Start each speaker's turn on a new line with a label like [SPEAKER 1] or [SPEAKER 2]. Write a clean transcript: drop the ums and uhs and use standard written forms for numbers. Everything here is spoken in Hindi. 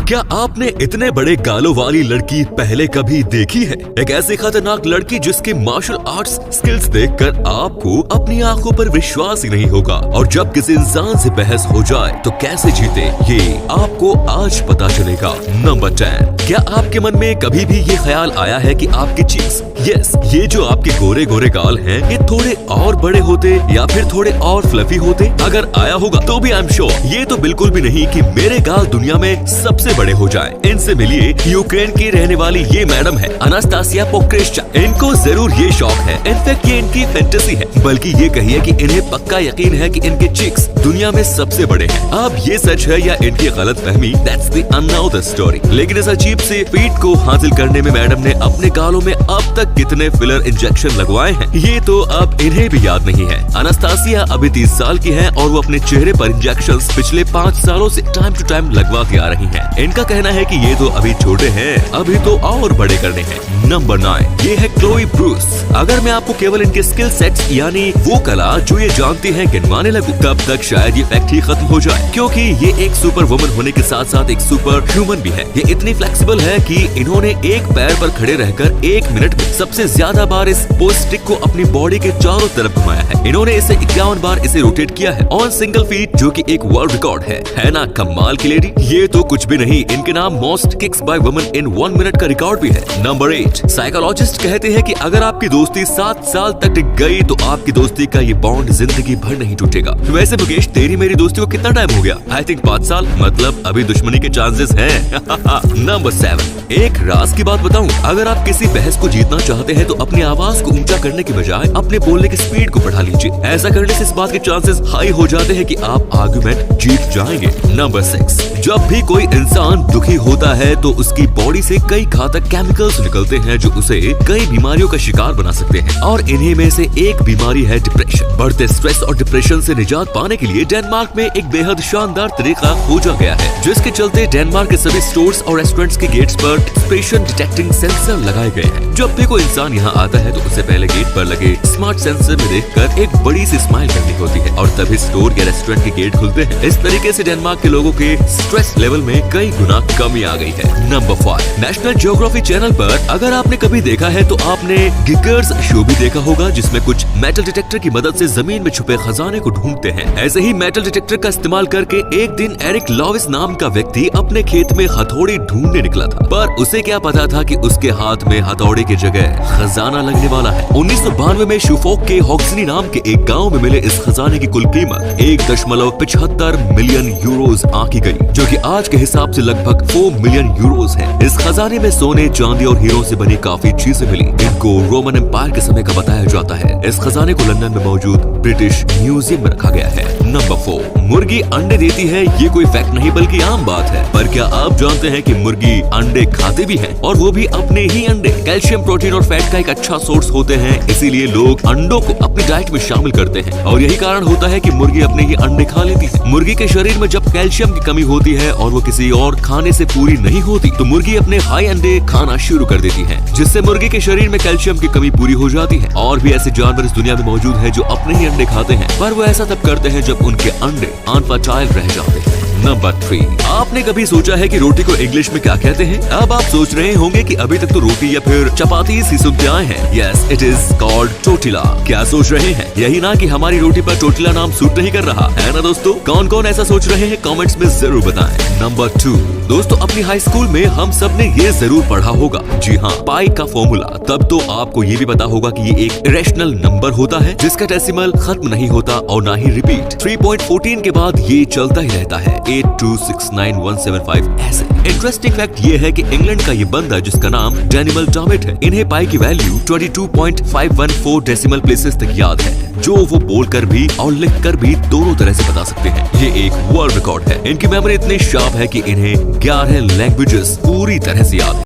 [SPEAKER 1] क्या आपने इतने बड़े गालों वाली लड़की पहले कभी देखी है? एक ऐसी खतरनाक लड़की जिसके मार्शल आर्ट्स स्किल्स देखकर आपको अपनी आंखों पर विश्वास ही नहीं होगा, और जब किसी इंसान से बहस हो जाए तो कैसे जीते ये आपको आज पता चलेगा। नंबर 10। क्या आपके मन में कभी भी ये ख्याल आया है कि आपके चीक्स, यस, ये जो आपके गोरे गोरे गाल हैं, ये थोड़े और बड़े होते या फिर थोड़े और फ्लफी होते? अगर आया होगा तो भी आई एम श्योर ये तो बिल्कुल भी नहीं कि मेरे गाल दुनिया में सबसे बड़े हो जाए। इनसे मिलिए, यूक्रेन की रहने वाली ये मैडम है अनास्तासिया पोक्रेश्चा। इनको जरूर ये शौक है, इनफैक्ट ये इनकी फैंटेसी है, बल्कि ये कहिए कि इन्हें पक्का यकीन है कि इनके चिक्स दुनिया में सबसे बड़े हैं। अब ये सच है या इनकी गलत फहमी, दैट्स द अनदर स्टोरी। लेकिन इस अजीब से फीट को हासिल करने में मैडम ने अपने गालों में अब तक कितने फिलर इंजेक्शन लगवाए हैं, ये तो अब इन्हें भी याद नहीं है। अनास्तासिया अभी 30 साल की है और वो अपने चेहरे पर इंजेक्शन पिछले 5 सालों से टाइम टू टाइम लगवाती आ रही है। इनका कहना है कि ये तो अभी छोटे हैं, अभी तो और बड़े करने हैं। नंबर 9, ये है क्लोई ब्रूस। अगर मैं आपको केवल इनके स्किल सेट्स यानी वो कला जो ये जानती हैं गिनवाने लगूं, तब तक शायद ये फैक्ट ही खत्म हो जाए, क्योंकि ये एक सुपर वुमन होने के साथ साथ एक सुपर ह्यूमन भी है। ये इतनी फ्लेक्सिबल है कि इन्होंने एक पैर पर खड़े रहकर 1 मिनट में सबसे ज्यादा बार इस पोस्ट स्टिक को अपनी बॉडी के चारों तरफ घुमाया है। इन्होंने इसे 51 बार इसे रोटेट किया है ऑन सिंगल फीट, जो कि एक वर्ल्ड रिकॉर्ड है ना कमाल की लेडी? ये तो कुछ भी नहीं, इनके नाम most kicks by woman in 1 minute का रिकॉर्ड भी है। नंबर 8, साइकोलॉजिस्ट कहते हैं कि अगर आपकी दोस्ती 7 साल तक टिक गई तो आपकी दोस्ती का ये बॉन्ड जिंदगी भर नहीं टूटेगा। वैसे मुकेश, तेरी मेरी दोस्ती को कितना टाइम हो गया? आई थिंक 5 साल, मतलब अभी दुश्मनी के चांसेस हैं। नंबर 7, एक राज की बात बताऊं, अगर आप किसी बहस को जीतना चाहते हैं तो अपनी आवाज को ऊंचा करने की बजाय अपने बोलने की स्पीड को बढ़ा लीजिए। ऐसा करने से इस बात के चांसेस हाई हो जाते हैं कि आप आर्गुमेंट जीत जाएंगे। नंबर 6, जब भी कोई इंसान दुखी होता है तो उसकी बॉडी से कई घातक केमिकल्स निकलते हैं जो उसे कई बीमारियों का शिकार बना सकते हैं, और इन्हीं में से एक बीमारी है डिप्रेशन। बढ़ते स्ट्रेस और डिप्रेशन से निजात पाने के लिए डेनमार्क में एक बेहद शानदार तरीका खोजा गया है, जिसके चलते डेनमार्क के सभी स्टोर्स और रेस्टोरेंट्स के गेट्स पर एक्सप्रेशन डिटेक्टिंग सेंसर लगाए गए हैं। जब भी कोई इंसान यहाँ आता है तो उससे पहले गेट पर लगे स्मार्ट सेंसर में देखकर एक बड़ी सी स्माइल करनी होती है, और तभी स्टोर या रेस्टोरेंट के गेट खुलते हैं। इस तरीके से डेनमार्क के लोगों के स्ट्रेस लेवल में कई गुना कमी आ गई है। नंबर 5, नेशनल ज्योग्राफी चैनल पर अगर आपने कभी देखा है तो आपने गिगर्स शो भी देखा होगा, जिसमें कुछ मेटल डिटेक्टर की मदद से जमीन में छुपे खजाने को ढूंढते हैं। ऐसे ही मेटल डिटेक्टर का इस्तेमाल करके एक दिन एरिक लॉविस नाम का व्यक्ति अपने खेत में हथौड़ी ढूंढने निकला था, पर उसे क्या पता था कि उसके हाथ में हथौड़ी की जगह खजाना लगने वाला है। 1992 में शुफोक के हॉक्सनी नाम के एक गाँव में मिले इस खजाने की कुल कीमत 1.75 मिलियन यूरोज आंकी गई, जो कि आज के हिसाब से लगभग 4 मिलियन यूरोज है। इस खजाने में सोने, चांदी और हीरो से बनी काफी चीजें मिली। इनको रोमन एम्पायर के समय का बताया जाता है। इस खजाने को लंदन में मौजूद ब्रिटिश म्यूजियम में रखा गया है। नंबर 4, मुर्गी अंडे देती है, ये कोई फैक्ट नहीं बल्कि आम बात है, पर क्या आप जानते हैं कि मुर्गी अंडे खाते भी हैं, और वो भी अपने ही अंडे? कैल्शियम, प्रोटीन और फैट का एक अच्छा सोर्स होते हैं, इसीलिए लोग अंडों को अपनी डाइट में शामिल करते हैं, और यही कारण होता है कि मुर्गी अपने ही अंडे खा लेती है। मुर्गी के शरीर में जब कैल्शियम की कमी होती है और वो किसी और खाने से पूरी नहीं होती, तो मुर्गी अपने हाई अंडे खाना शुरू कर देती है, जिससे मुर्गी के शरीर में कैल्शियम की कमी पूरी हो जाती है। और भी ऐसे जानवर इस दुनिया में मौजूद हैं जो अपने ही अंडे खाते हैं, पर वो ऐसा तब करते हैं जब उनके अंडे अनफर्टाइल रह जाते हैं। नंबर 3, आपने कभी सोचा है कि रोटी को इंग्लिश में क्या कहते हैं? अब आप सोच रहे होंगे कि अभी तक तो रोटी या फिर चपाती सी सुनते आए हैं। Yes, it is called Totila. क्या सोच रहे हैं? यही ना कि हमारी रोटी पर टोटिला नाम सूट नहीं कर रहा है ना दोस्तों? कौन कौन ऐसा सोच रहे हैं कमेंट्स में जरूर बताएं। नंबर 2, दोस्तों अपनी हाई स्कूल में हम सब ने ये जरूर पढ़ा होगा, जी हाँ, पाई का फॉर्मूला। तब तो आपको ये भी पता होगा कि ये एक इरेशनल नंबर होता है जिसका डेसिमल खत्म नहीं होता और ना ही रिपीट। 3.14 के बाद ये चलता ही रहता है, 8269175 ऐसे। इंटरेस्टिंग फैक्ट ये है कि इंग्लैंड का ये बंदा जिसका नाम डेनिमल टॉमेट है, इन्हें पाई की वैल्यू 22.514 डेसिमल प्लेसेस तक याद है, जो वो बोलकर भी और लिखकर भी दोनों तरह से बता सकते हैं। ये एक वर्ल्ड रिकॉर्ड है। इनकी मेमोरी इतनी शार्प है कि इन्हें 11 लैंग्वेजेस पूरी तरह से याद है।